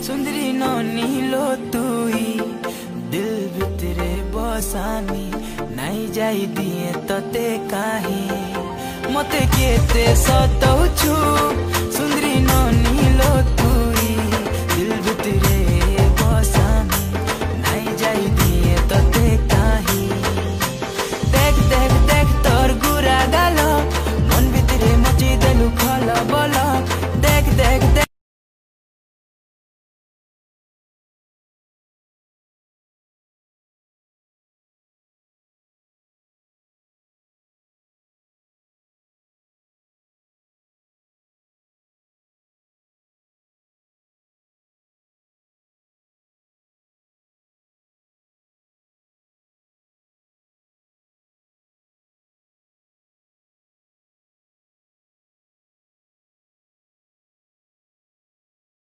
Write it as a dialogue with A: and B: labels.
A: सुंदरी नीलो तुई दिल भितरे बसानी नाई जाई दिए तते काहे मते केते सताउछु सुंदरी नीलो